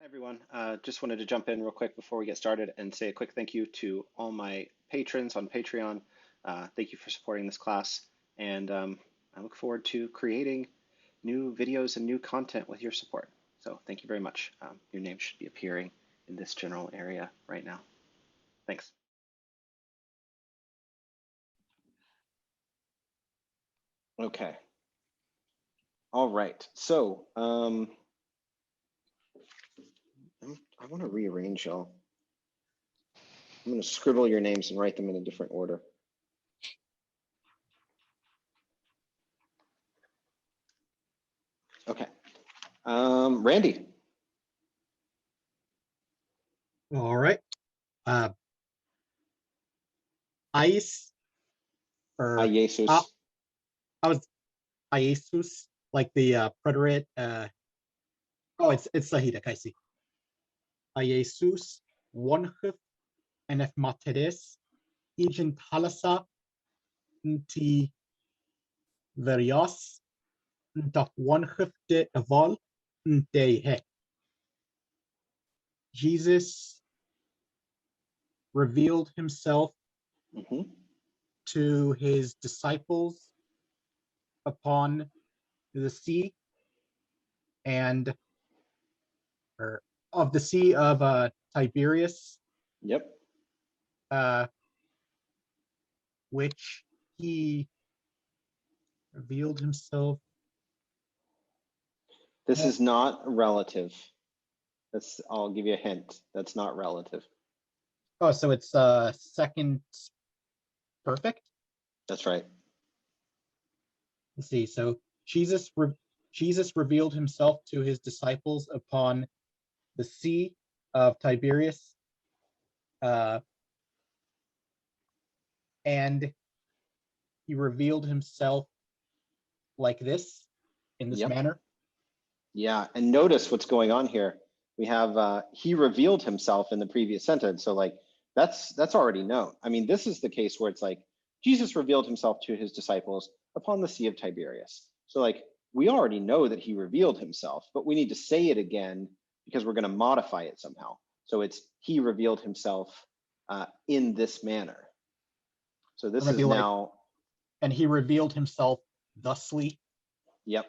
Hi, everyone. Just wanted to jump in real quick before we get started and say a quick thank you to all my patrons on Patreon. Thank you for supporting this class, and I look forward to creating new videos and new content with your support. So thank you very much. Your name should be appearing in this general area right now. Thanks. Okay. All right. So I want to rearrange y'all. I'm going to scribble your names and write them in a different order. Okay. Randy. All right. Ice or Jesus. I was Iesus, like the preterite. Oh, it's Sahida Kaisi. Iesus, Wanhuf, and if Materes, Agent Halasa, Nti Verios, Ntak Wanhuf de Eval, Nte He. Jesus revealed himself to his disciples upon the sea and of the Sea of Tiberias. Yep. Which he revealed himself. This is not relative. I'll give you a hint. That's not relative. Oh, so it's second perfect? That's right. Let's see. So Jesus revealed himself to his disciples upon the Sea of Tiberias. And he revealed himself like this, in this manner. Yeah, and notice what's going on here. We have he revealed himself in the previous sentence. So like that's already known. I mean, this is the case where it's like Jesus revealed himself to his disciples upon the Sea of Tiberias. So like we already know that he revealed himself, but we need to say it again because we're going to modify it somehow. So it's he revealed himself in this manner. So this is now. Like, and he revealed himself thusly. Yep.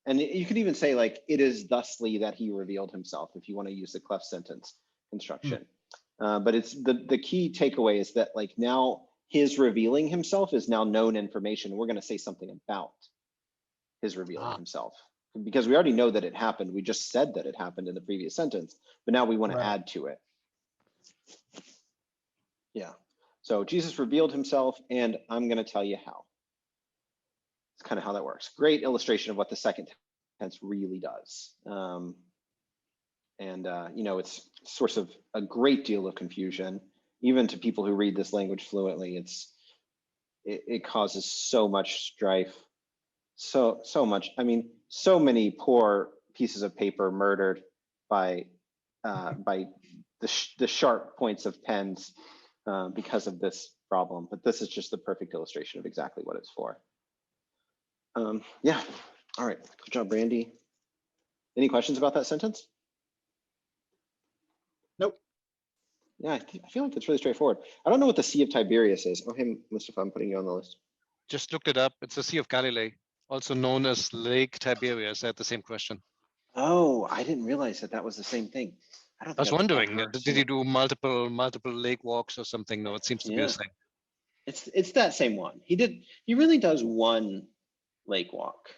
And you could even say like, it is thusly that he revealed himself, if you want to use the cleft sentence construction. But it's the key takeaway is that like now his revealing himself is now known information. We're going to say something about his revealing himself because we already know that it happened. We just said that it happened in the previous sentence, but now we want to add to it. Yeah. So Jesus revealed himself, and I'm going to tell you how. It's kind of how that works. Great illustration of what the second tense really does. You know, it's a source of a great deal of confusion, even to people who read this language fluently. It causes so much strife, so much. I mean, so many poor pieces of paper murdered by the sharp points of pens because of this problem. But this is just the perfect illustration of exactly what it's for. Yeah. All right. Good job, Brandy. Any questions about that sentence? Nope. Yeah, I feel like it's really straightforward. I don't know what the Sea of Tiberias is. Oh, hey, Mustafa, I'm putting you on the list. Just looked it up. It's the Sea of Galilee, also known as Lake Tiberias. I had the same question. Oh, I didn't realize that was the same thing. I was wondering, did he do multiple lake walks or something? No, it seems to be the same. It's that same one. He really does one lake walk.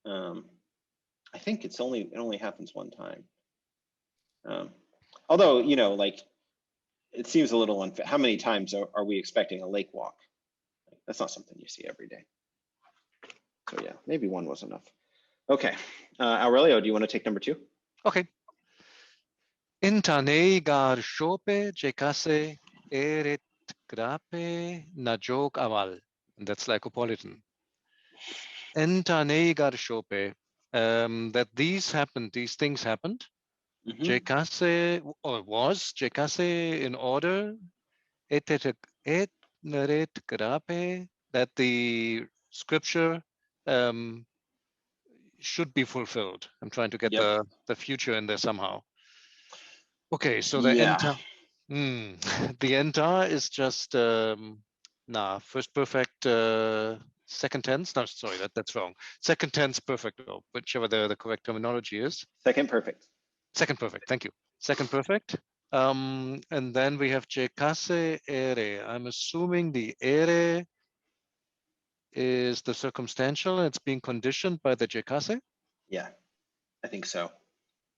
I think it only happens one time. Although, you know, like it seems a little unfair. How many times are we expecting a lake walk? That's not something you see every day. So yeah, maybe one was enough. Okay, Aurelio, do you want to take number 2? Okay. Intane gar shope jekase eret grape najok aval. And that's Lycopolitan. Intane gar shope. That these things happened. Jekase, or was Jekase in order. Et neret grape, that the scripture should be fulfilled. I'm trying to get Yep. the future in there somehow. Okay, so the Yeah. entire the entire is just first perfect second tense. No, sorry, that's wrong. Second tense perfect, or whichever the correct terminology is. Second perfect. Second perfect, thank you. Second perfect. And then we have Jekase ere. I'm assuming the ere is the circumstantial and it's being conditioned by the Jekase. Yeah, I think so.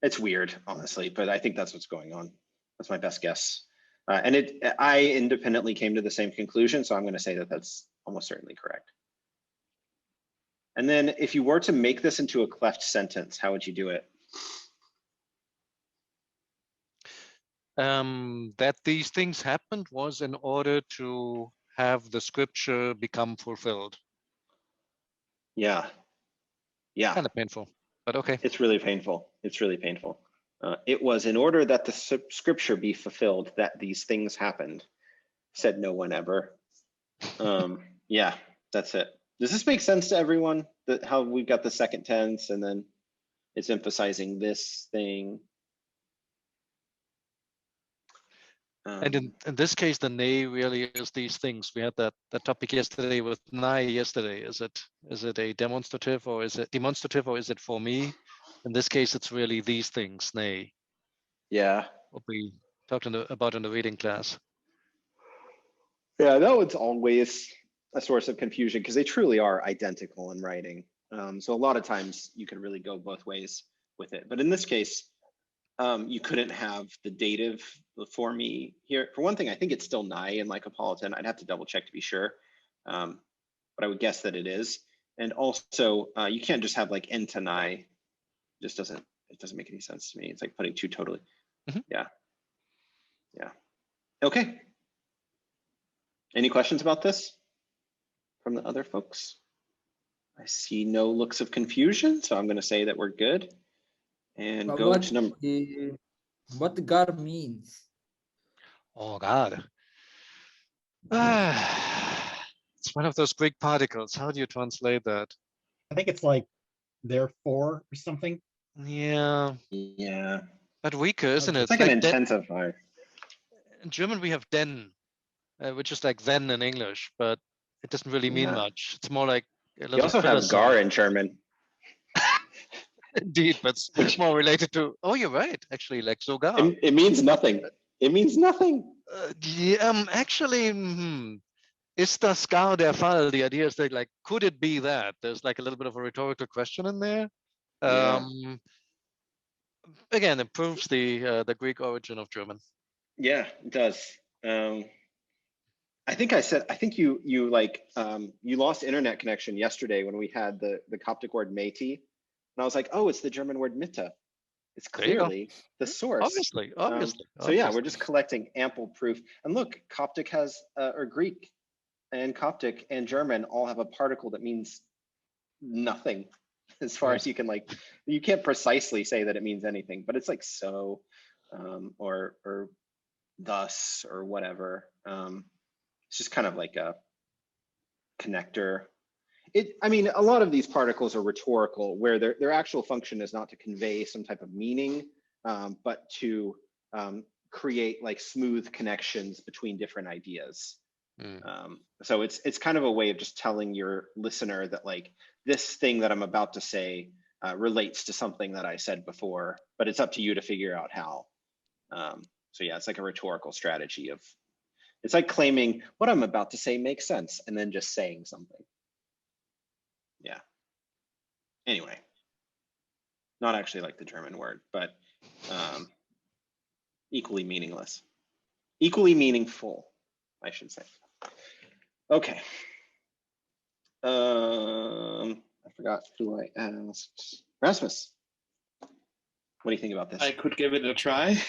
It's weird, honestly, but I think that's what's going on. That's my best guess. And I independently came to the same conclusion, so I'm going to say that that's almost certainly correct. And then if you were to make this into a cleft sentence, how would you do it? That these things happened was in order to have the scripture become fulfilled. Yeah. Yeah. Kind of painful, but okay. It's really painful. It's really painful. It was in order that the scripture be fulfilled that these things happened, said no one ever. Yeah, that's it. Does this make sense to everyone? That how we've got the second tense and then it's emphasizing this thing. And in this case, the nay really is these things. We had that topic yesterday with nay yesterday. Is it a demonstrative or is it for me? In this case, it's really these things, nay. Yeah. What we talked about in the reading class. Yeah, that one's always a source of confusion because they truly are identical in writing. So a lot of times you could really go both ways with it. But in this case, you couldn't have the dative for me here. For one thing, I think it's still nigh in Lycopolitan. I'd have to double check to be sure. But I would guess that it is. And also, you can't just have like enta nigh. It doesn't make any sense to me. It's like putting two totally. Yeah. Yeah. Okay. Any questions about this from the other folks? I see no looks of confusion, so I'm going to say that we're good. And But go to number. What God means? Oh God. It's one of those Greek particles. How do you translate that? I think it's like therefore or something. Yeah, Yeah. but weaker, isn't it? It's like an intensifier. In German, we have den, which is like then in English, but it doesn't really mean much. It's more like a You little also filler have gar sign. in German. Indeed, but it's more related to. Oh, you're right. Actually, like sogar. It means nothing. It means nothing. Actually, ist das gar der Fall? The idea is that, like, could it be that? There's like a little bit of a rhetorical question in there. Yeah. Again, it proves the Greek origin of German. Yeah, it does. I think you like you lost internet connection yesterday when we had the Coptic word métis, and I was like, oh, it's the German word Mitte. It's clearly the source. Obviously. So yeah, we're just collecting ample proof. And look, Coptic has or Greek and Coptic and German all have a particle that means nothing, as far as you can like. You can't precisely say that it means anything, but it's like so, or thus or whatever. It's just kind of like a connector. I mean, a lot of these particles are rhetorical, where their actual function is not to convey some type of meaning, but to create like smooth connections between different ideas. So it's kind of a way of just telling your listener that like this thing that I'm about to say relates to something that I said before, but it's up to you to figure out how. So yeah, it's like a rhetorical strategy of, it's like claiming what I'm about to say makes sense and then just saying something. Yeah. Anyway, not actually like the German word, but equally meaningless, equally meaningful, I should say. Okay. I forgot who I asked. Rasmus, what do you think about this? I could give it a try.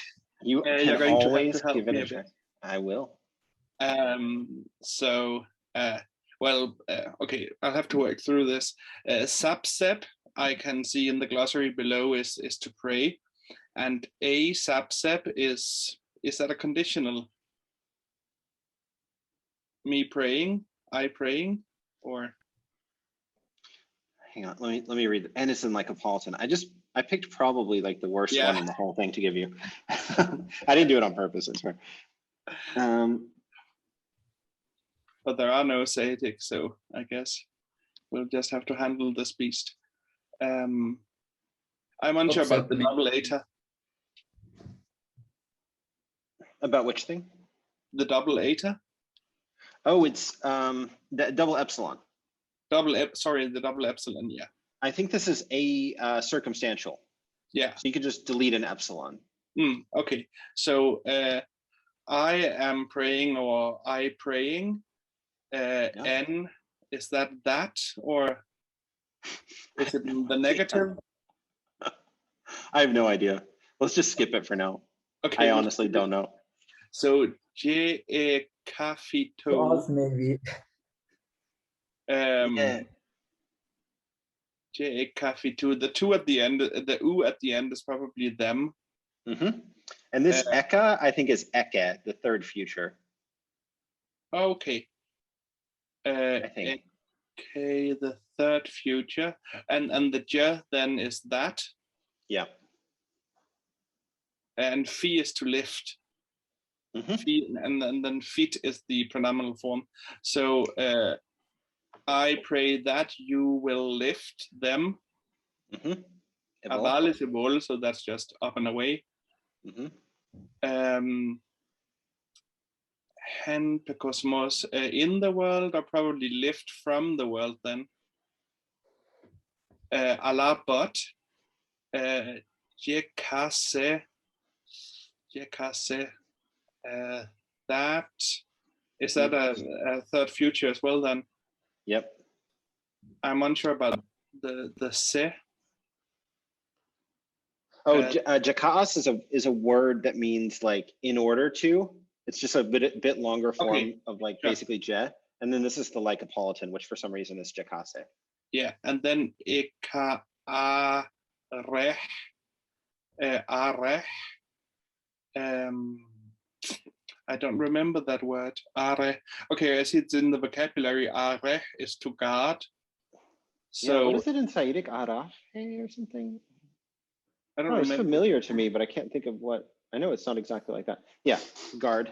You You're can going always to help give it me a a try. bit. I will. Okay, I'll have to work through this. Subsep, I can see in the glossary below is to pray, and a subsep is that a conditional? Me praying, I praying, or? hang on, let me read. N is in Lycopolitan. I picked probably like the worst Yeah. one in the whole thing to give you. I didn't do it on purpose, I swear. But there are no Saedic, so I guess we'll just have to handle this beast. I'm unsure about the double eta. About which thing? The double eta? Oh, it's the double epsilon. Sorry, the double epsilon, yeah. I think this is a circumstantial. Yeah. So you could just delete an epsilon. Okay, so I am praying, or I praying. N, is that or is it the negative? I have no idea. Let's just skip it for now. Okay. I honestly don't know. So J E Cafito. Us maybe. Yeah. J E Cafito. The two at the end, the U at the end is probably them. And this Eka, I think, is Eke, the third future. Okay. I think. Okay, the third future, and the J then is that. Yeah. And Fi is to lift. Fi, and then fit is the pronominal form. So I pray that you will lift them. Aval is evol, so that's just up and away. Hen pekosmos in the world, or probably lift from the world then. Allah but jekase that is that a third future as well then? Yep. I'm unsure about the se. Oh, jakaas is a word that means like in order to. It's just a bit longer form of like basically je. And then this is the Lycopolitan, which for some reason is jakase. Yeah, and then eka areh. I don't remember that word. Are. Okay, I see it's in the vocabulary. Are is to guard. So yeah, what is it in Saitic? Araf or something? I don't remember. It's familiar to me, but I can't think of what. I know it's not exactly like that. Yeah, guard,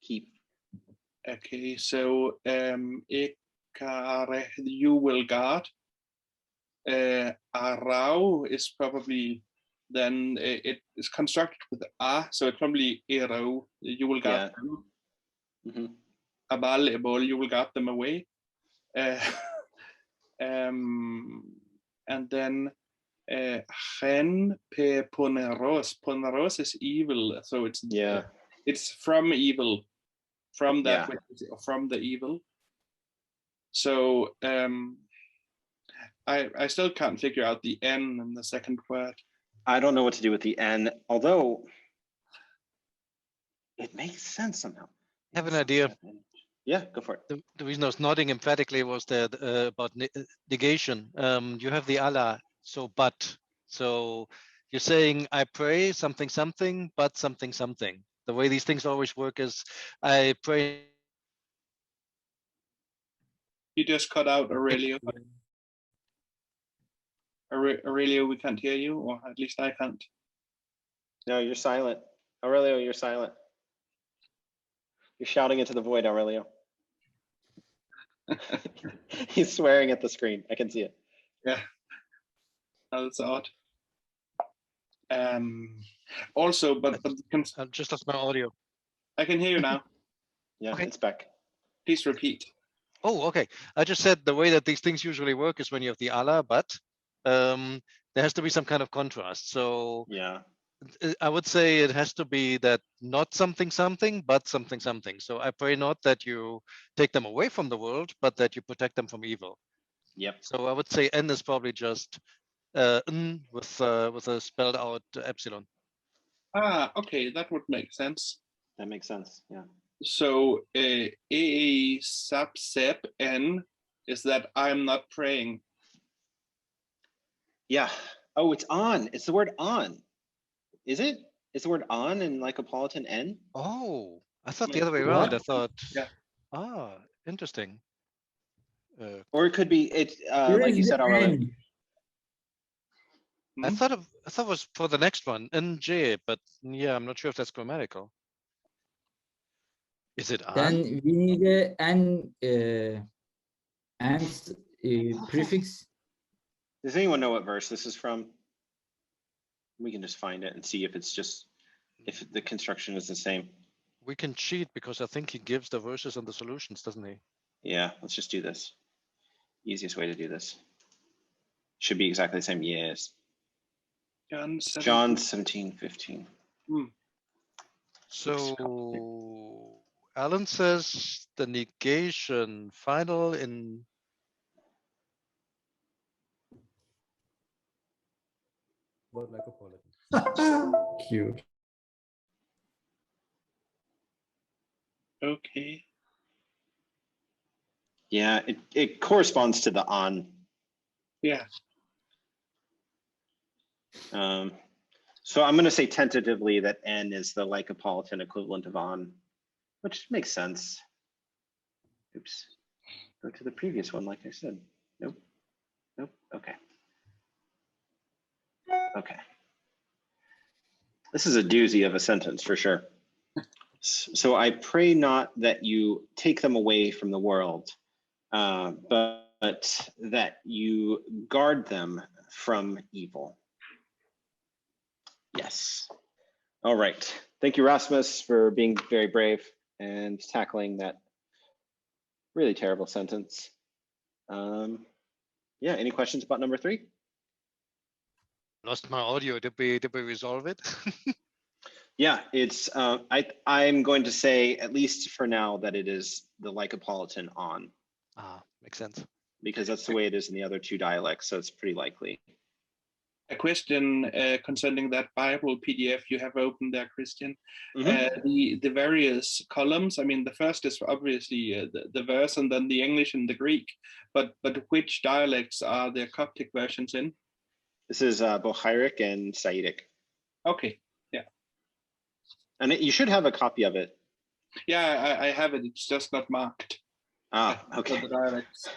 keep. Okay, so you will guard. Arau is probably then it is constructed with a, so it's probably erau. You will guard them. Abal ebol, you will guard them away. And then gen pe poneros. Poneros is evil, so it's from evil, from that which is from the evil. So I still can't figure out the N in the second word. I don't know what to do with the N, although it makes sense somehow. I have an idea. Yeah, go for it. The reason I was nodding emphatically was that about negation. You have the Allah, so but. So you're saying I pray something something, but something something. The way these things always work is I pray. You just cut out, Aurelio. Aurelio, we can't hear you, or at least I can't. No, you're silent. Aurelio, you're silent. You're shouting into the void, Aurelio. He's swearing at the screen. I can see it. Yeah. Oh, that's odd. Also, but I just lost my audio. I can hear you now. Yeah, okay. It's back. Please repeat. Oh, okay. I just said the way that these things usually work is when you have the Allah, but there has to be some kind of contrast. So yeah, I would say it has to be that not something something, but something something. So I pray not that you take them away from the world, but that you protect them from evil. Yep. So I would say N is probably just N with a spelled out epsilon. Ah, okay, that would make sense. That makes sense. Yeah. So a subsep N is that I'm not praying. Yeah. Oh, it's on. It's the word on. Is it? Is the word on in Lycopolitan N? Oh, I thought the other way around. I thought, yeah. Interesting. Or it could be, it's like you said already. I thought it was for the next one, NJ, but yeah, I'm not sure if that's grammatical. Is it Then an? we need an prefix. Does anyone know what verse this is from? We can just find it and see if it's just, if the construction is the same. We can cheat because I think he gives the verses and the solutions, doesn't he? Yeah, let's just do this. Easiest way to do this. Should be exactly the same. Yes. John 17:15. So Alan says the negation final in. Word like a politician. Cute. Okay. Yeah, it corresponds to the on. Yeah. So I'm going to say tentatively that N is the Lycopolitan equivalent of on, which makes sense. Oops. Go to the previous one, like I said. Nope. Nope. Okay. Okay. This is a doozy of a sentence for sure. So I pray not that you take them away from the world, but that you guard them from evil. Yes. All right. Thank you, Rasmus, for being very brave and tackling that really terrible sentence. Yeah, any questions about number 3? Lost my audio. Did we resolve it? Yeah, it's I'm going to say, at least for now, that it is the Lycopolitan on. Makes sense. Because that's the way it is in the other 2 dialects, so it's pretty likely. A question concerning that Bible PDF you have opened there, Christian. The various columns. I mean, the first is obviously the verse, and then the English and the Greek. But which dialects are the Coptic versions in? This is Bohairic and Saitic. Okay. Yeah. And you should have a copy of it. Yeah, I have it. It's just not marked. Okay. The dialects.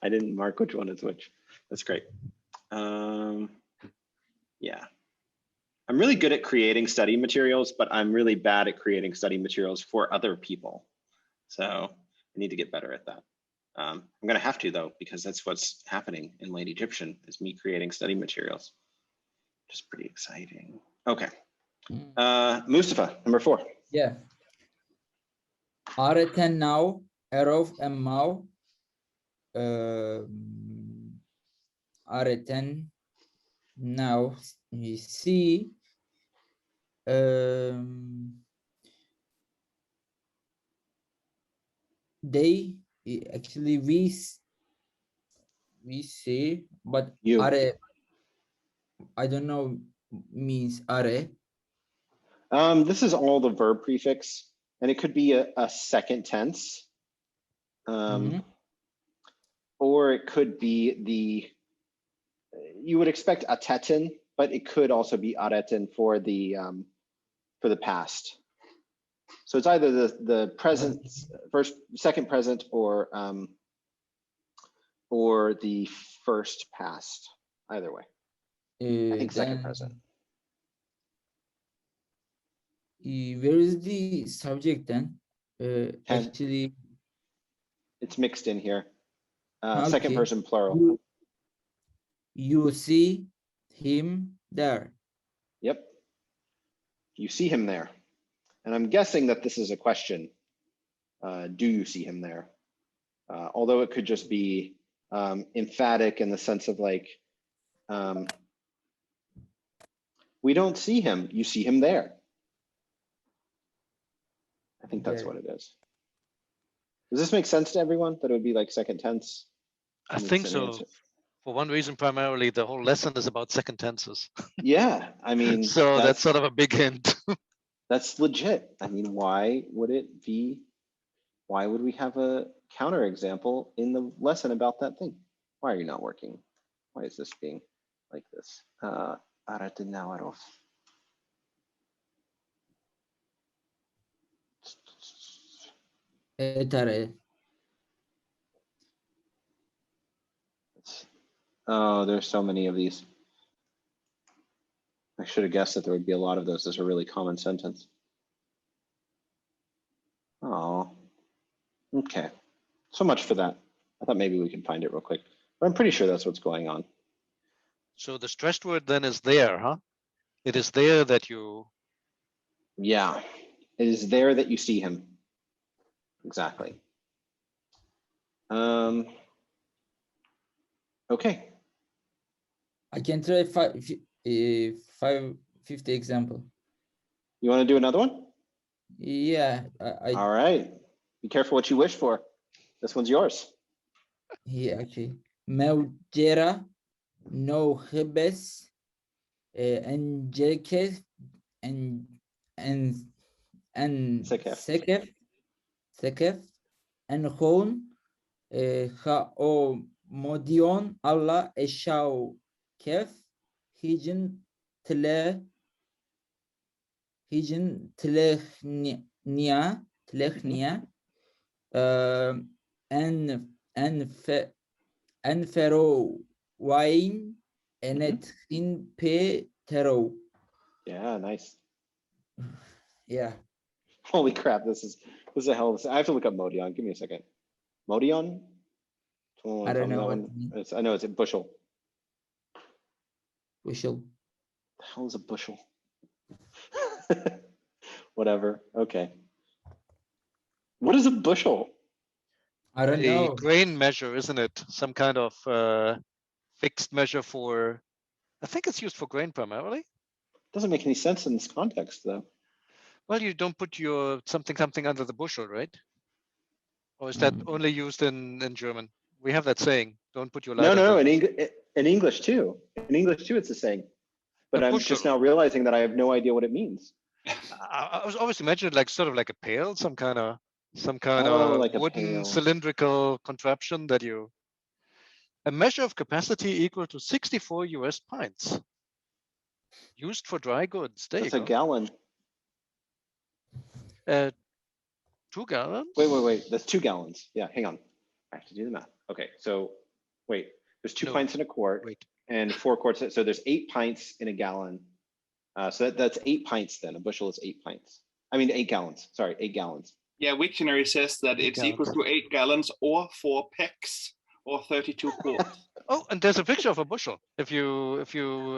I didn't mark which one is which. That's great. Yeah. I'm really good at creating study materials, but I'm really bad at creating study materials for other people. So I need to get better at that. I'm going to have to, though, because that's what's happening in Late Egyptian, is me creating study materials, which is pretty exciting. Okay. Mustafa, number 4. Yeah. Areten now, Erof and Mau. Areten now, we see. They actually we say, but You. are, I don't know, means are. This is all the verb prefix, and it could be a second tense, or it could be you would expect atetin, but it could also be aretin for the past. So it's either the present, second present, or the first past. Either way, I think second present. Where is the subject then? Actually, it's mixed in here. Okay. Second person plural. You see him there. Yep. You see him there. And I'm guessing that this is a question. Do you see him there? Although it could just be emphatic in the sense of like, we don't see him. You see him there. I think that's what it is. Does this make sense to everyone, that it would be like second tense? I think so. For one reason, primarily, the whole lesson is about second tenses. Yeah, I mean. So that's sort of a big hint. That's legit. I mean, why would we have a counterexample in the lesson about that thing? Why are you not working? Why is this being like this? Oh, there's so many of these. should have guessed that there would be a lot of those. Those are a really common sentence. Oh, okay. So much for that. I thought maybe we could find it real quick, but I'm pretty sure that's what's going on. So the stressed word then is there, huh? It is there that you. Yeah, it is there that you see him. Exactly. Okay. I can try 550 example. You want to do another one? Yeah, All right. Be careful what you wish for. This one's yours. yeah, actually. Meujera, no hebes, and jekef, and Sekef. sekef, and hon, ha o modion Allah eşau kef, hicin tle, hicin tlehnia, en fero wine enet in pe tero. Yeah, nice. Yeah. Holy crap, this is a hell of a, I have to look up Modion. Give me a second. Modion? I don't know what I know it's a bushel. bushel. The hell is a bushel? Whatever. Okay. What is a bushel? I don't A know. grain measure, isn't it? Some kind of fixed measure for. I think it's used for grain primarily. Doesn't make any sense in this context, though. Well, you don't put your something under the bushel, right? Or is that only used in German? We have that saying, don't put your light No, under. in English too. In English too, it's the saying. But A I'm bushel. just now realizing that I have no idea what it means. I was always imagining like sort of like a pail, some kind of like a wooden pail. cylindrical contraption that you. A measure of capacity equal to 64 US pints. Used for dry goods. There That's you a go. gallon. 2 gallons? Wait. That's 2 gallons. Yeah, hang on. I have to do the math. Okay, so wait. There's 2 pints in a quart. Wait. And 4 quarts. So there's 8 pints in a gallon. So that's 8 pints then. A bushel is 8 pints. I mean 8 gallons. Sorry, 8 gallons. Yeah, Wiktionary says that it's equal to 8 gallons or 4 pecks or 32 quarts. Oh, and there's a picture of a bushel. If you,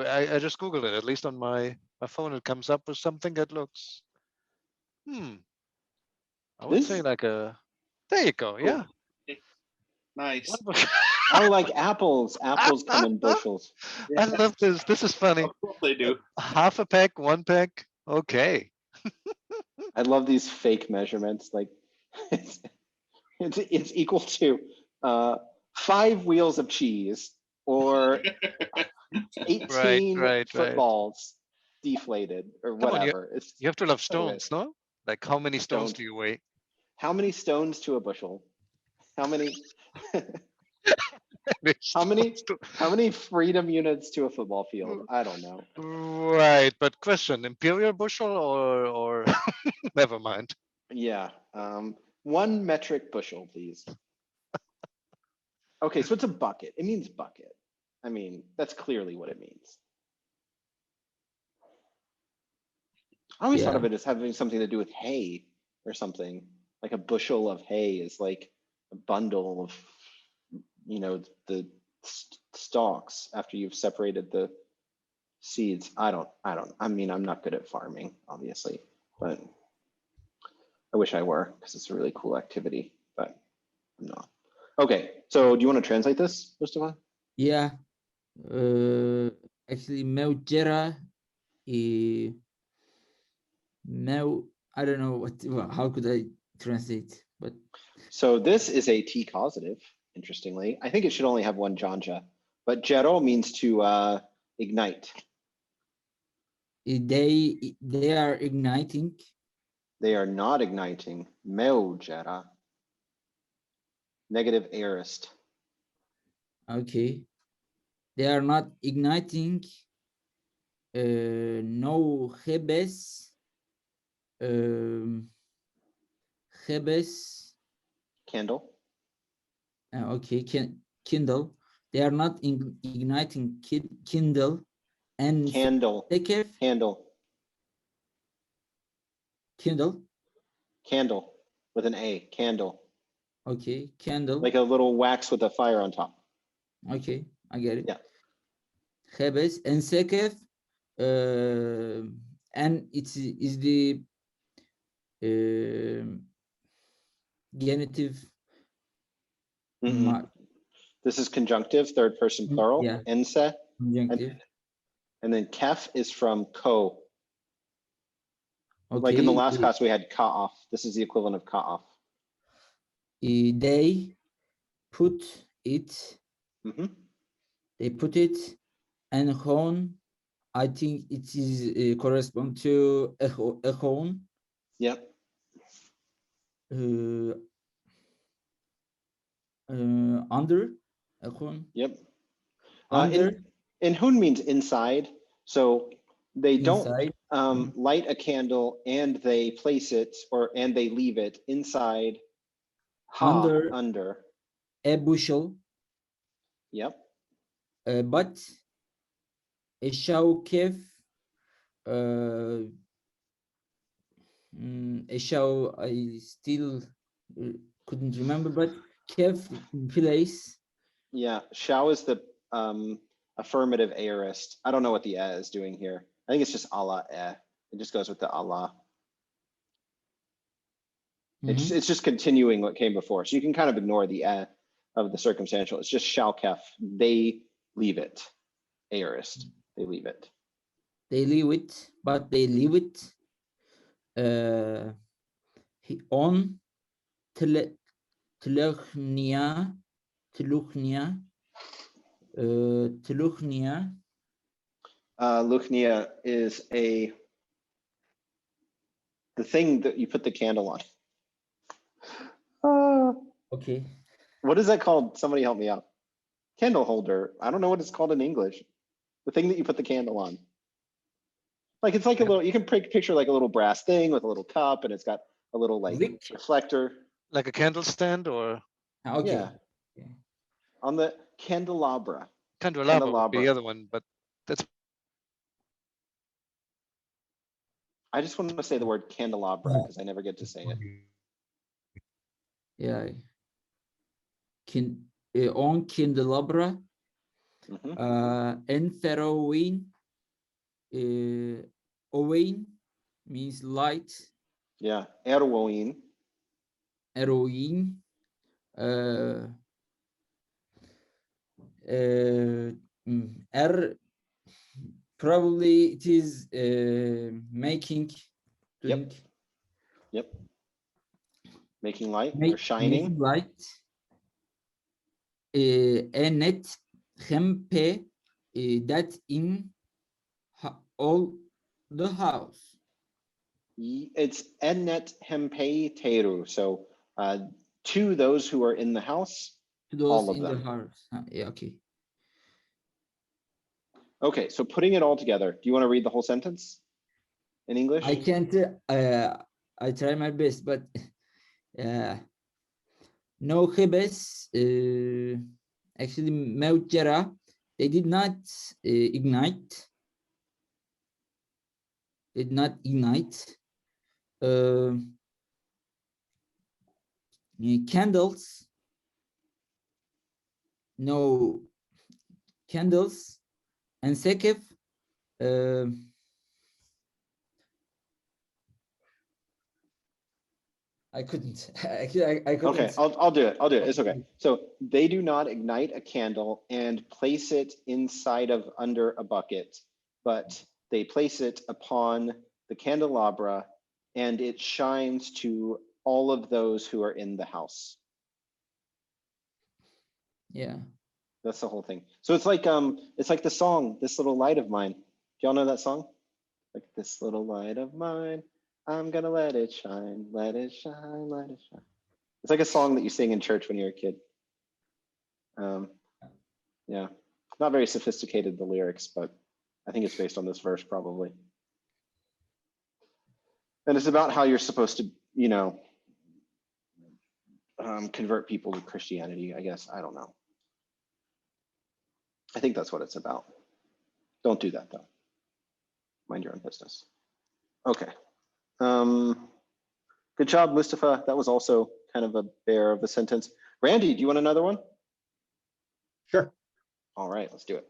I just Googled it. At least on my phone, it comes up with something that looks. I would say like a. There you go. Yeah. Nice. Oh, like apples. Apples come in bushels. I love this. This is funny. Of course they do. Half a peck, 1 peck. Okay. I love these fake measurements. Like it's equal to 5 wheels of cheese or 18 footballs deflated or whatever. You have to love stones, no? Like how many stones do you weigh? How many stones to a bushel? How many? how many freedom units to a football field? I don't know. Right, but question: imperial bushel or never mind. Yeah, 1 metric bushel, please. Okay, so it's a bucket. It means bucket. I mean, that's clearly what it means. I always thought of it as having something to do with hay or something. Like a bushel of hay is like a bundle of, the stalks after you've separated the seeds. I mean, I'm not good at farming, obviously, but I wish I were because it's a really cool activity, but I'm not. Okay, so do you want to translate this, Mustafa? Yeah. Actually, Meujera, I don't know how could I translate, but. So this is a T causative, interestingly. I think it should only have 1 janja, but jero means to ignite. They are igniting. They are not igniting. Meujera. Negative aorist. Okay. They are not igniting. No hebes. Hebes. Candle. Okay, Kindle. They are not igniting Kindle. and Candle. Sekef, Candle. Kindle. Candle with an A. Candle. Okay, candle. Like a little wax with a fire on top. Okay, I get it. Yeah. Hebes and Sekef, and it is the genitive. This is conjunctive, third person plural. Yeah. Ense. Conjunctive. And then kef is from ko. Okay. Like in the last class, we had ka'af. This is the equivalent of ka'af. They put it. They put it, and hone. I think it is correspond to a hone. Yep. Under a hone. Yep. Under. In hun means inside. So they don't Inside. light a candle and they place it and they leave it inside. Under. A bushel. Yep. But a shawkef. A shaw I still couldn't remember, but kef place. Yeah, shao is the affirmative aorist. I don't know what the is doing here. I think it's just Allah. It just goes with the Allah. It's just continuing what came before. So you can kind of ignore the of the circumstantial. It's just shao kef. They leave it. Aorist. They leave it. They leave it, but they leave it on Teluchnia. Luchnia is the thing that you put the candle on. Okay. What is that called? Somebody help me out. Candle holder. I don't know what it's called in English. The thing that you put the candle on. Like it's like a little, you can picture like a little brass thing with a little cup and it's got a little like reflector. Like a candle stand or? Okay. Yeah. On the candelabra. Candelabra would be the other one, but that's. I just want to say the word candelabra because I never get to say it. Yeah. On candelabra. And Ferowin. Owain means light. Yeah, Erwoin. Eroin. Probably it is making. Doing. Yep. Making light or shining. Making light. Enet hempe that in all the house. It's enet hempe teru. So to those who are in the house, to those all of in them. the house. Yeah, okay. Okay, so putting it all together, do you want to read the whole sentence in English? I can't. I try my best, but no Hebes. Actually, Meutjera, they did not ignite. Did not ignite. Candles. No candles. And Sekef. I couldn't. Actually, I couldn't. Okay, I'll do it. I'll do it. It's okay. So they do not ignite a candle and place it inside of under a bucket, but they place it upon the candelabra and it shines to all of those who are in the house. Yeah. That's the whole thing. So it's like the song, This Little Light of Mine. Do y'all know that song? Like this little light of mine, I'm gonna let it shine, let it shine, let it shine. It's like a song that you sing in church when you're a kid. Yeah, not very sophisticated, the lyrics, but I think it's based on this verse probably. And it's about how you're supposed to, you know, convert people to Christianity, I guess. I don't know. I think that's what it's about. Don't do that though. Mind your own business. Okay. Good job, Mustafa. That was also kind of a bear of a sentence. Randy, do you want another one? Sure. All right, let's do it.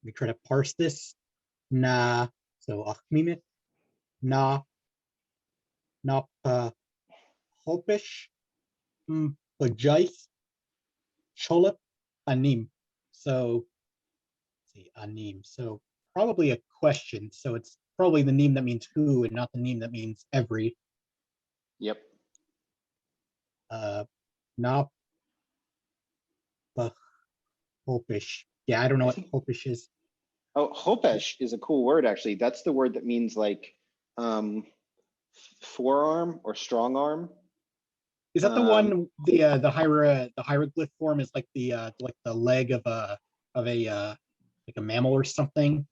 Let me try to parse this. Na, so achmimit, na, hopish, bajais, cholip, anim. So, let's see, anim. So probably a question. So it's probably the name that means who and not the name that means every. Yep. Na, hopish. Yeah, I don't know what hopish is. Oh, hopesh is a cool word, actually. That's the word that means like forearm or strong arm. Is that the one the hieroglyph form is like the leg of a like a mammal or something?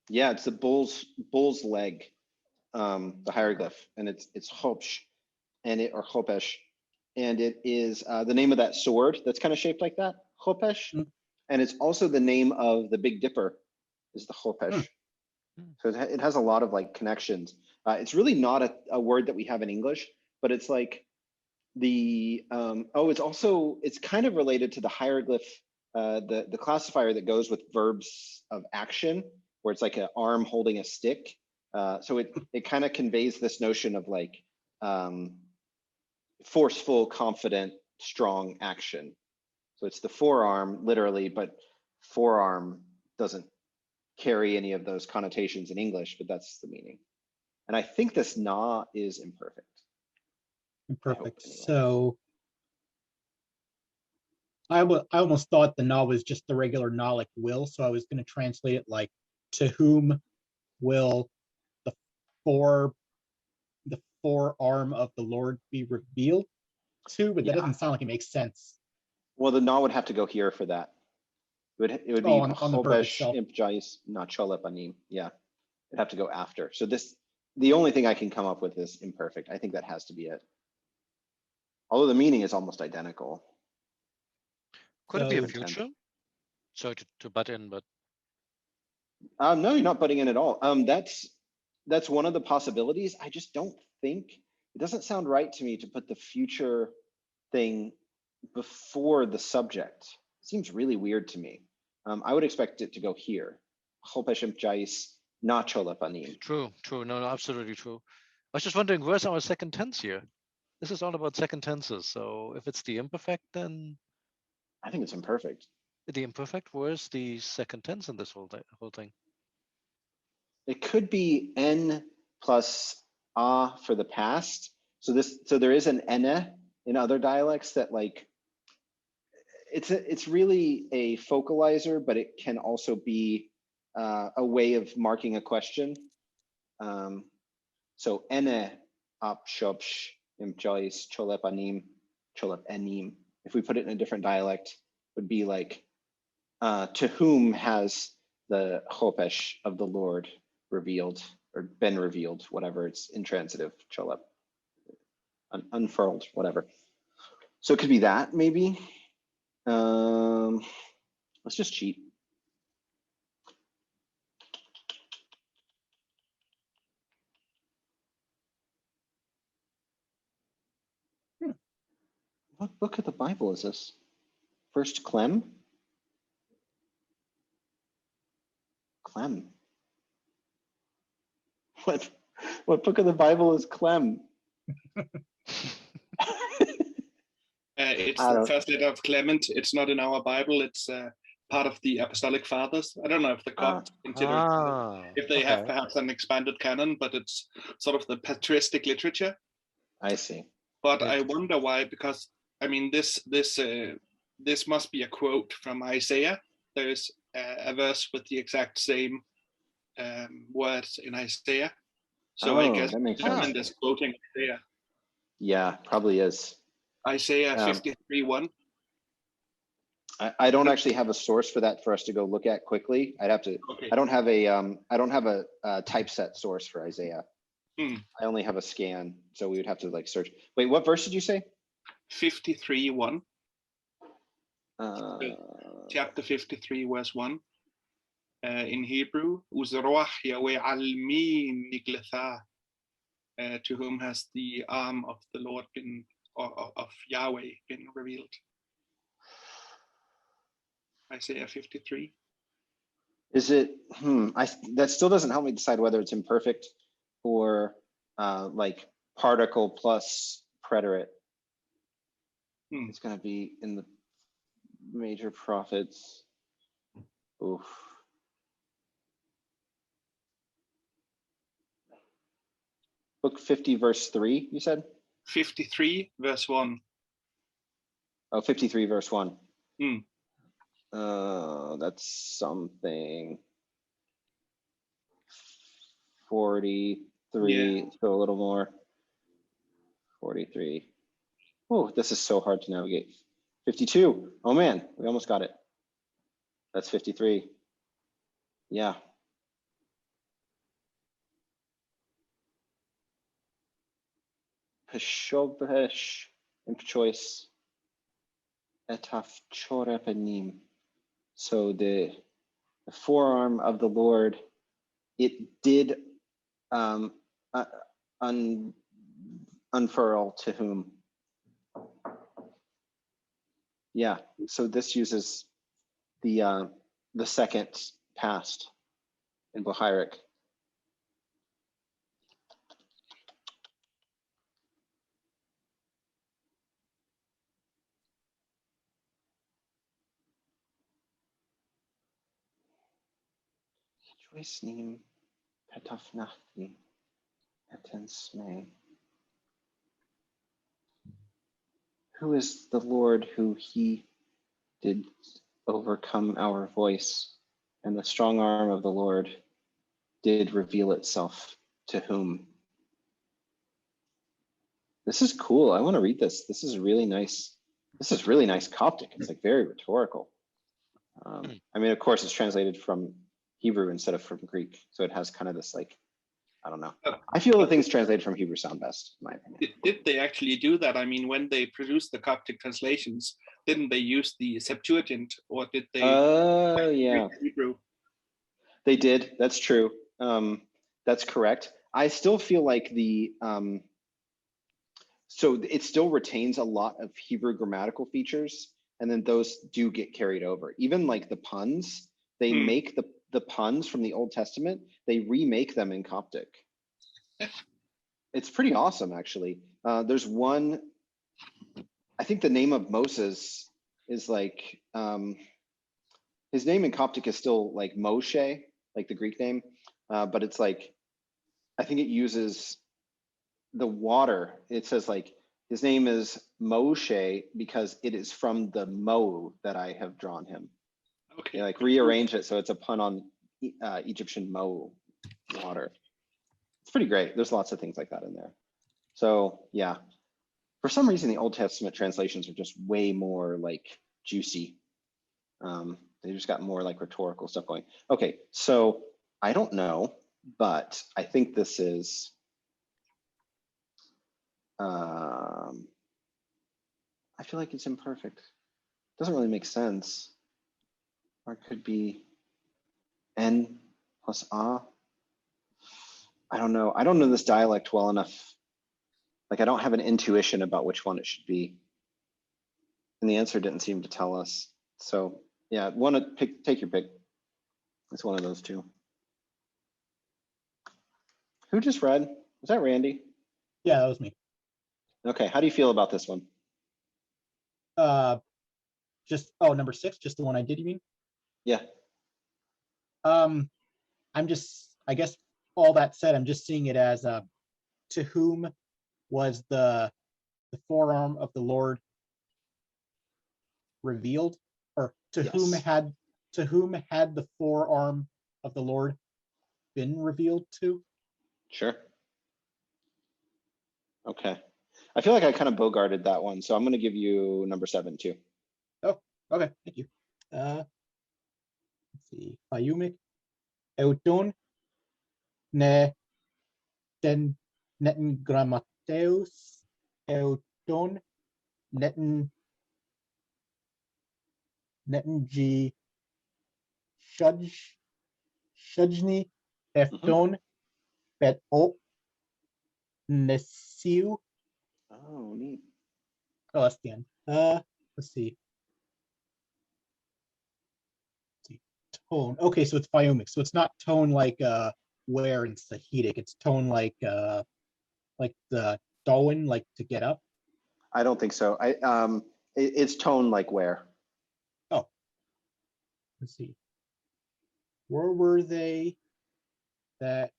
Yeah, it's the bull's leg, the hieroglyph, and it's hopsh, and it or hopesh, and it is the name of that sword that's kind of shaped like that, hopesh, and it's also the name of the Big Dipper, is the hopesh. So it has a lot of like connections. It's really not a word that we have in English, but it's like the it's kind of related to the hieroglyph, the classifier that goes with verbs of action, where it's like an arm holding a stick. So it kind of conveys this notion of like forceful, confident, strong action. So it's the forearm literally, but forearm doesn't carry any of those connotations in English, but that's the meaning. And I think this na is imperfect. Imperfect. Anyway. So I almost thought the na was just the regular na like will, so I was going to translate it like to whom will the forearm of the Lord be revealed to, but that doesn't sound like it makes sense. Well, the na would have to go here for that. It would be on the verb chobesh itself. impjais not cholepanim. Yeah, it'd have to go after. So the only thing I can come up with is imperfect. I think that has to be it. Although the meaning is almost identical. Could it be a future? Sorry to butt in, but no, you're not butting in at all. That's one of the possibilities. I just don't think it doesn't sound right to me to put the future thing before the subject. It seems really weird to me. I would expect it to go here. Chopeshem jais not cholepanim. True. No, absolutely true. I was just wondering, where's our second tense here? This is all about second tenses. So if it's the imperfect, then I think it's imperfect. The imperfect, where's the second tense in this whole thing? It could be n plus a for the past. So there is an ene in other dialects that like it's really a focalizer, but it can also be a way of marking a question. So ene ap shopsh imjois cholep anim cholep enim. If we put it in a different dialect, would be like to whom has the chopesh of the Lord revealed or been revealed, whatever, it's intransitive, cholep, unfurled, whatever. So it could be that maybe. Let's just cheat. What book of the Bible is this? First Clem? Clem. What book of the Bible is Clem? It's the first letter of Clement. It's not in our Bible. It's part of the Apostolic Fathers. I don't know if the Copts consider if they have perhaps an expanded canon, but it's sort of the patristic literature. I see. But I wonder why, because I mean this must be a quote from Isaiah. There's a verse with the exact same words in Isaiah. So I guess Clement is quoting Isaiah. Yeah, probably is. Isaiah 53:1. I don't actually have a source for that for us to go look at quickly. I'd have to. Okay. I don't have a typeset source for Isaiah. I only have a scan, so we would have to like search. Wait, what verse did you say? 53:1. Chapter 53, verse 1. in Hebrew, Uzroach Yahweh Almin Nigletha, to whom has the arm of the Lord been, or of Yahweh been revealed. Isaiah 53. Is it, that still doesn't help me decide whether it's imperfect or like particle plus preterite. It's going to be in the major prophets. Oof. Book 50, verse 3, you said? 53, verse 1. Oh, 53, verse 1. Hmm. That's something. 43, Yeah. so a little more. 43. Oh, this is so hard to navigate. 52. Oh man, we almost got it. That's 53. Yeah. Peshobesh choice etaf chorepanim. So the forearm of the Lord, it did unfurl to whom? Yeah. So this uses the second past in Bohairic. Joisnim petafnathi etensme. Who is the Lord who he did overcome our voice, and the strong arm of the Lord did reveal itself to whom? This is cool. I want to read this. This is really nice. This is really nice Coptic. It's like very rhetorical. I mean, of course, it's translated from Hebrew instead of from Greek. So it has kind of this like, I don't know. I feel the things translated from Hebrew sound best, in my opinion. Did they actually do that? I mean, when they produced the Coptic translations, didn't they use the Septuagint, or did they? Yeah. Hebrew? They did. That's true. That's correct. I still feel like so it still retains a lot of Hebrew grammatical features, and then those do get carried over. Even like the puns, they make the puns from the Old Testament, they remake them in Coptic. It's pretty awesome, actually. There's one, I think the name of Moses is like, his name in Coptic is still like Moshe, like the Greek name, but it's like, I think it uses the water. It says like, his name is Moshe because it is from the Mo that I have drawn him. Okay. Like rearrange it so it's a pun on Egyptian Mo, water. It's pretty great. There's lots of things like that in there. So yeah, for some reason the Old Testament translations are just way more like juicy. They just got more like rhetorical stuff going. Okay, so I don't know, but I think this is I feel like it's imperfect. Doesn't really make sense. Or it could be N plus A. I don't know. I don't know this dialect well enough. Like I don't have an intuition about which one it should be. And the answer didn't seem to tell us. So yeah, take your pick. It's one of those two. Who just read? Was that Randy? Yeah, that was me. Okay, how do you feel about this one? Number 6, just the one I did, you mean? Yeah. I'm just, I guess all that said, I'm just seeing it as to whom was the forearm of the Lord revealed, or to whom had the forearm of the Lord been revealed to? Sure. Okay. I feel like I kind of bogarted that one, so I'm going to give you number 7 too. Oh, okay, thank you. Let's see, Fayumik, Euton, ne den neten grammateus, Euton, neten g shudge, Shujni Efton Bet O Nesiu. Oh, neat. Oh, that's the end. Let's see. Tone. Okay, so it's biomic. So it's not tone like where in Sahidic. It's tone like the Darwin, like to get up. I don't think so. It's tone like where. Oh, let's see. Where were they that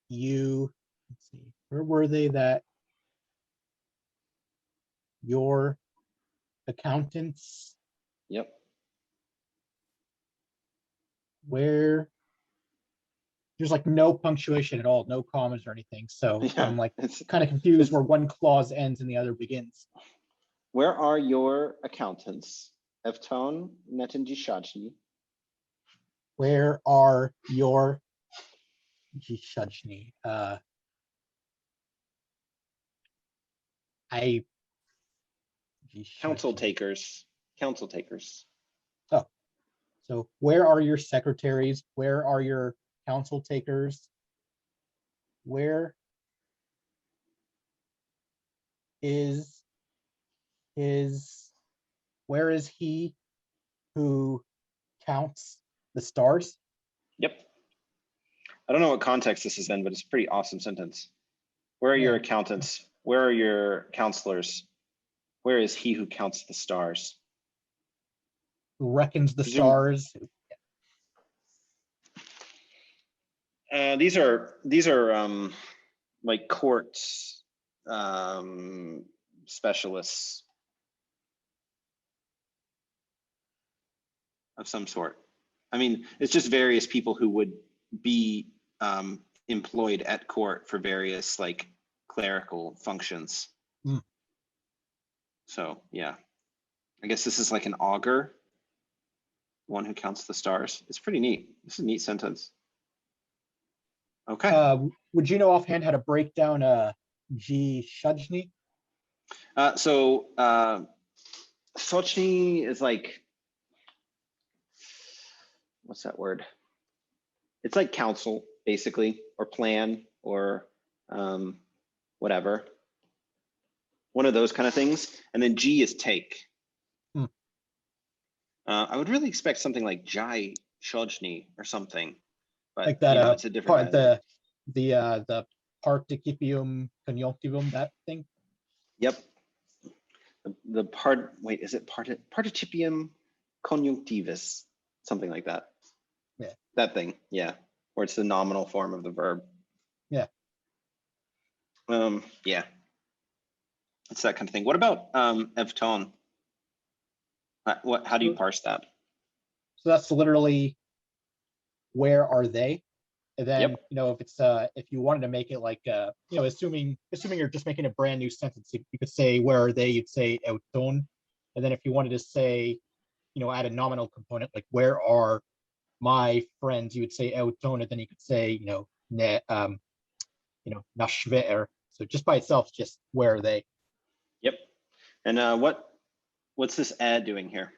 you? Let's see. Where were they that your accountants? Yep. Where there's like no punctuation at all, no commas or anything. So Yeah, I'm like it's kind of confused where one clause ends and the other begins. where are your accountants? Efton Netanjishajni. Where are your Jishajni? I Council takers. Council takers. Oh, so where are your secretaries? Where are your council takers? Where is where is he who counts the stars? Yep. I don't know what context this is in, but it's a pretty awesome sentence. Where are your Yeah. accountants? Where are your counselors? Where is he who counts the stars? Who reckons the Presume- stars? These are like courts specialists of some sort. I mean, it's just various people who would be employed at court for various like clerical functions. Hmm. So yeah, I guess this is like an augur, one who counts the stars. It's pretty neat. This is a neat sentence. Okay. Would you know offhand how to break down G Shujni? Sochni is like, what's that word? It's like counsel, basically, or plan, or whatever. One of those kind of things. And then G is take. Hmm. I would really expect something like Jai Shojni or something. But Like that, you know, it's a different the participium conjunctivum, that thing. Yep. Wait, is it participium conjunctivus? Something like that. Yeah. That thing, yeah. Where it's the nominal form of the verb. Yeah. Yeah. It's that kind of thing. What about Evton? How do you parse that? So that's literally where are they? And then, Yep. you know, if it's if you wanted to make it like you know, assuming you're just making a brand new sentence, you could say where are they, you'd say euton. And then if you wanted to say, you know, add a nominal component, like where are my friends, you would say euton, and then you could say, you know, nashver. So just by itself, just where are they? Yep. And what's this ad doing here?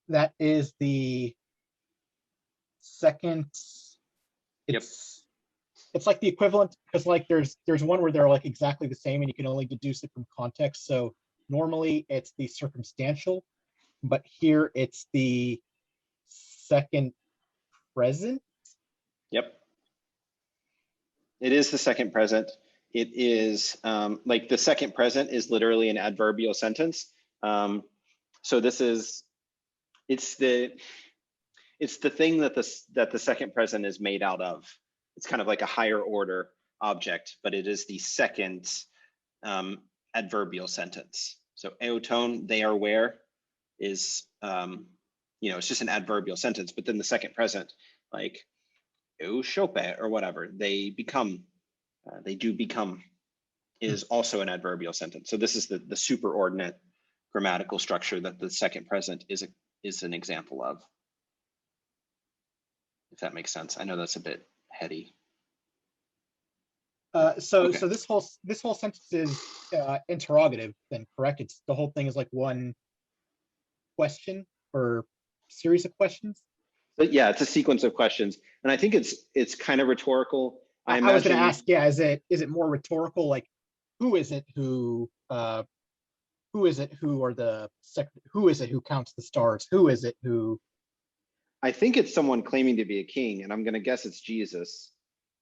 That is the second. It's like the equivalent, because like there's one where they're like exactly the same and you can only deduce it from context. So normally it's the circumstantial, but here it's the second present. Yep. It is the second present. It is like the second present is literally an adverbial sentence. So this is, it's the thing that the second present is made out of. It's kind of like a higher order object, but it is the second adverbial sentence. So eoton, they are where, is you know, it's just an adverbial sentence, but then the second present, like shope or whatever, they become, they do become, is also an adverbial sentence. So this is the superordinate grammatical structure that the second present is an example of. If that makes sense. I know that's a bit heady. So this whole sentence is interrogative, then, correct? It's the whole thing is like one question or series of questions. But yeah, it's a sequence of questions, and I think it's kind of rhetorical. I I was going imagine. to ask, yeah, is it more rhetorical? Like, who is it who are the who is it who counts the stars? Who is it who? I think it's someone claiming to be a king, and I'm going to guess it's Jesus.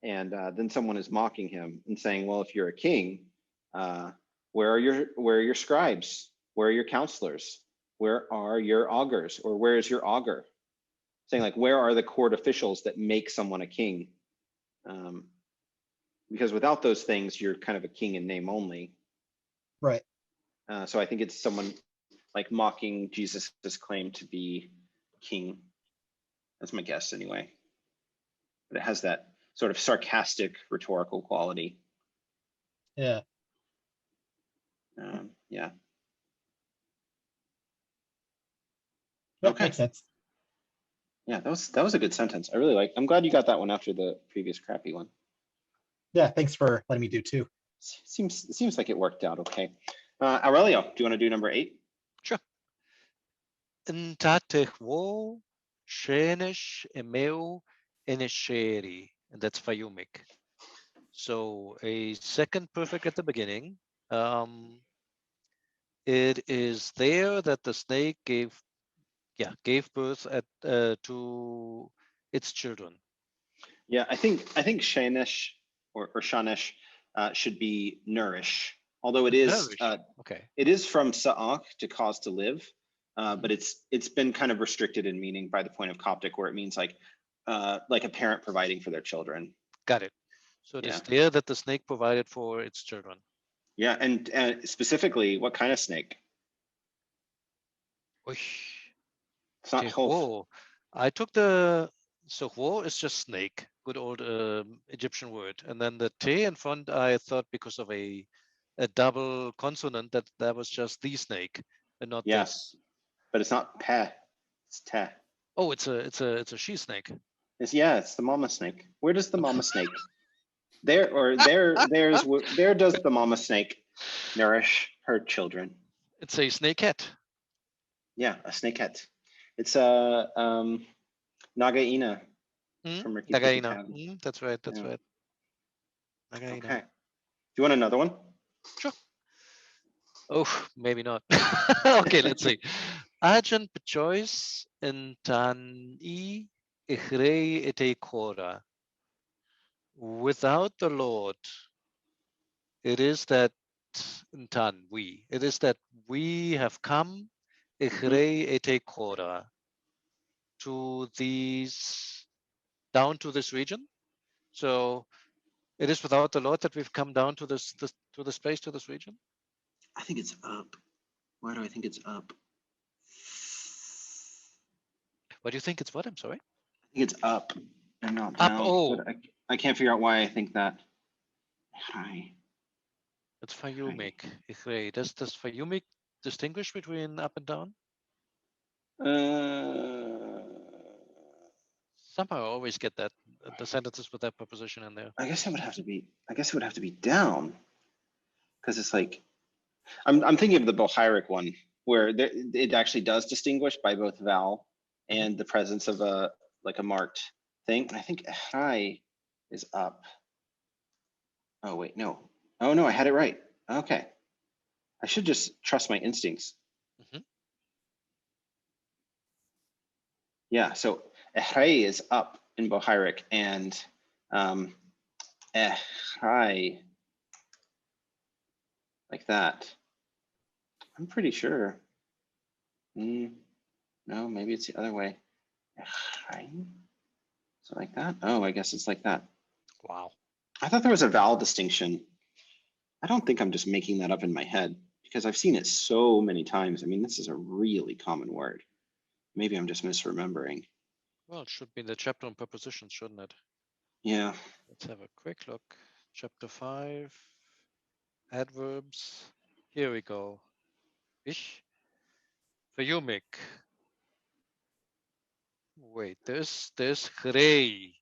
And then someone is mocking him and saying, "Well, if you're a king, where are your scribes? Where are your counselors? Where are your augurs? Or where is your augur?" Saying like, where are the court officials that make someone a king? Because without those things, you're kind of a king in name only. Right. So I think it's someone like mocking Jesus's claim to be king. That's my guess anyway. But it has that sort of sarcastic rhetorical quality. Yeah. Yeah. That Okay. makes sense. Yeah, that was a good sentence. I really like. I'm glad you got that one after the previous crappy one. Yeah, thanks for letting me do two. Seems like it worked out okay. Aurelio, do you want to do number 8? Sure. Ntatehwo shenesh emeu enesheri, and that's Fayumik. So a second perfect at the beginning. It is there that the snake gave birth to its children. Yeah, I think Shanesh or Shanesh should be nourish. Although it is okay. It is from sa'ak, to cause to live, but it's been kind of restricted in meaning by the point of Coptic, where it means like a parent providing for their children. Got it. So it is there that the snake provided for its children. Yeah, and specifically, what kind of snake? It's not Tehwo. I took the Sohwo is just snake, good old Egyptian word, and then the te in front. I thought because of a double consonant that was just the snake and not this. But it's not pe, it's te. Oh, it's a she snake. It's the mama snake. Where does the mama snake? There does the mama snake nourish her children. It's a snakeette. Yeah, a snakeette. It's a Nagaina from Ricky Nagaina. That's right. Nagaina. Okay. Do you want another one? Sure. Oh, maybe not. Okay, let's see. Agent choice in tani ichrei ete kora. Without the Lord, it is that we have come ichrei ete kora to these down to this region. So it is without the Lord that we've come down to this space, to this region. I think it's up. Why do I think it's up? What do you think it's what? I'm sorry. I think it's up and not Up. down. Oh, but I can't figure out why I think that. Hi. It's Fayumik. Does Fayumik distinguish between up and down? Somehow I always get that the sentences with that preposition in there. I guess it would have to be down, because it's like I'm thinking of the Bohairic one where it actually does distinguish by both vowel and the presence of a marked thing. And I think high is up. Oh wait, no. Oh no, I had it right. Okay. I should just trust my instincts. Yeah, so high is up in Bohairic, and high like that. I'm pretty sure. No, maybe it's the other way. So like that? Oh, I guess it's like that. Wow. I thought there was a vowel distinction. I don't think I'm just making that up in my head, because I've seen it so many times. I mean, this is a really common word. Maybe I'm just misremembering. Well, it should be in the chapter on prepositions, shouldn't it? Yeah. Let's have a quick look. Chapter 5, adverbs. Here we go. Fayumik. Wait, there's chrei.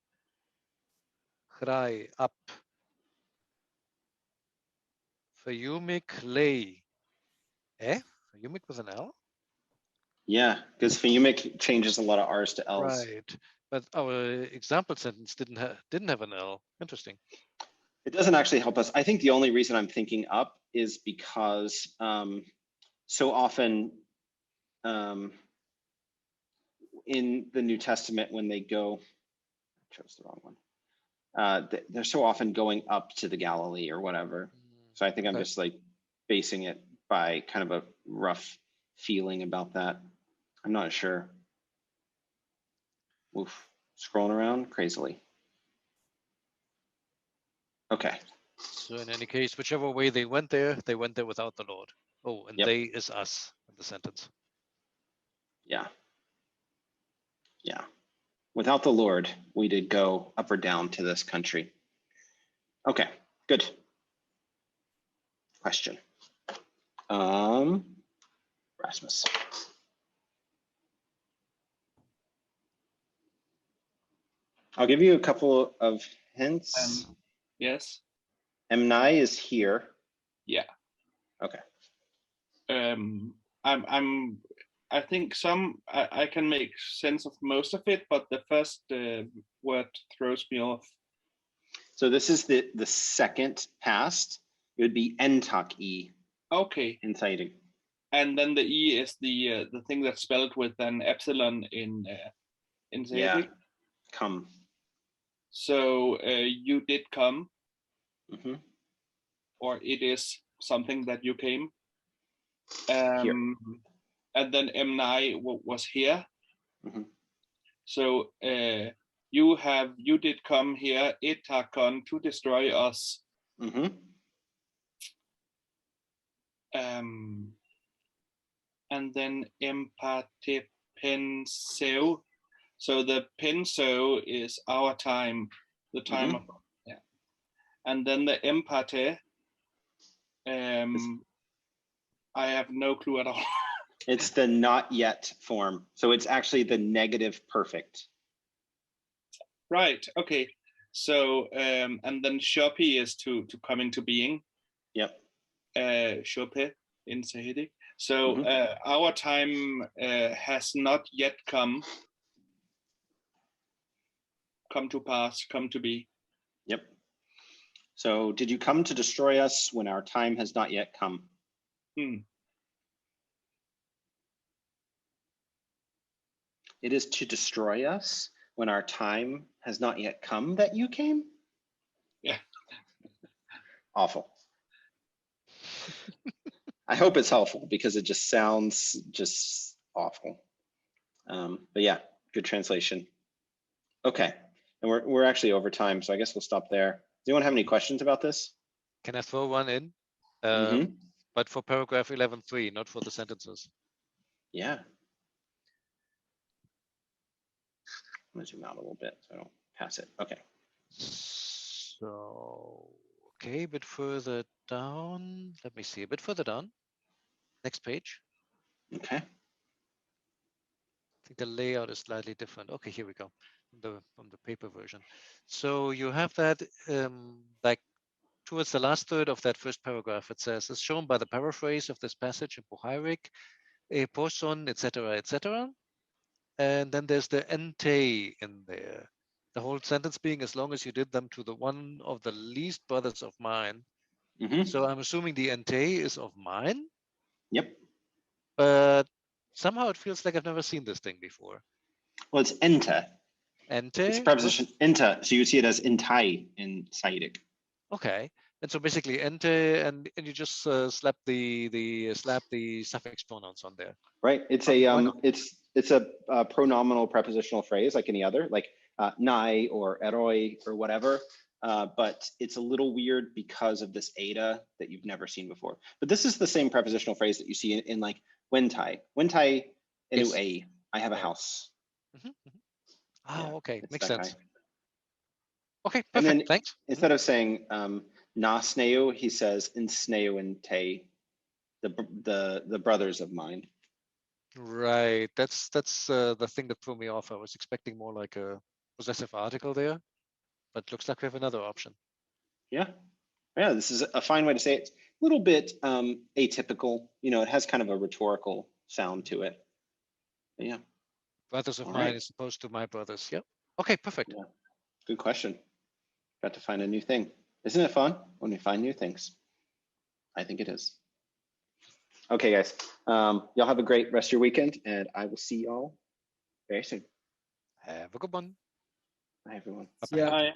Chrei, up. Fayumik lay. Fayumik with an L? Yeah, because phonemic changes a lot of R's to L's. Right. But our example sentence didn't have an L. Interesting. It doesn't actually help us. I think the only reason I'm thinking up is because so often in the New Testament, when they go, I chose the wrong one. They're so often going up to the Galilee or whatever. So I think I'm just like basing it by kind of a rough feeling about that. I'm not sure. Oof, scrolling around crazily. Okay. So in any case, whichever way they went there without the Lord. Oh, and Yep. they is us in the sentence. Yeah. Yeah. Without the Lord, we did go up or down to this country. Okay, good. Question. Rasmus. I'll give you a couple of hints. Yes. Emnai is here. Yeah. Okay. I think I can make sense of most of it, but the first word throws me off. So this is the second past. It would be entak e. Okay. In Saitic. And then the e is the thing that's spelled with an epsilon in Saitic. Yeah. Come. So you did come, or it is something that you came. Here. And then Emnai was here. So you did come here, etakon, to destroy us. And then empatepenseo. So the penso is our time, the time of, yeah. And then the empate, I have no clue at all. It's the not yet form. So it's actually the negative perfect. Right, okay. So, and then shopi is to come into being. Yep. Shope in Sahidi. So our time has not yet come to pass, come to be. Yep. So did you come to destroy us when our time has not yet come? It is to destroy us when our time has not yet come that you came? Yeah. Awful. I hope it's helpful because it just sounds just awful. But yeah, good translation. Okay, and we're actually over time, so I guess we'll stop there. Does anyone have any questions about this? Can I throw one in? But for paragraph 11.3, not for the sentences. Yeah. I'm gonna zoom out a little bit so I don't pass it. Okay. So, okay, a bit further down. Let me see, a bit further down. Next page. Okay. I think the layout is slightly different. Okay, here we go, from the paper version. So you have that like towards the last third of that first paragraph. It says, as shown by the paraphrase of this passage in Buhairik, a portion, etc., etc. And then there's the ente in there. The whole sentence being, as long as you did them to the one of the least brothers of mine. So I'm assuming the ente is of mine. Yep. But somehow it feels like I've never seen this thing before. Well, it's ente. Ente? It's a preposition, ente. So you would see it as entai in Saitic. Okay. And so basically ente, and you just slap the suffix pronouns on there. Right. It's a it's a pronominal prepositional phrase like any other, like nai or eroi or whatever. But it's a little weird because of this eta that you've never seen before. But this is the same prepositional phrase that you see in like wentai. Wentai enu a. I have a house. Oh, okay. Makes sense. Guy. Okay, perfect. And then Thanks. Instead of saying na sneo, he says in sneo and te, the brothers of mine. Right. That's the thing that threw me off. I was expecting more like a possessive article there, but looks like we have another option. Yeah. Yeah, this is a fine way to say it. It's a little bit atypical. You know, it has kind of a rhetorical sound to it. Yeah. Brothers of All mine right. is opposed to my brothers. Yep. Okay, perfect. Yeah. Good question. Got to find a new thing. Isn't it fun when we find new things? I think it is. Okay, guys. Y'all have a great rest of your weekend, and I will see y'all very soon. Have a good one. Bye, everyone. Bye-bye. Yeah. Bye.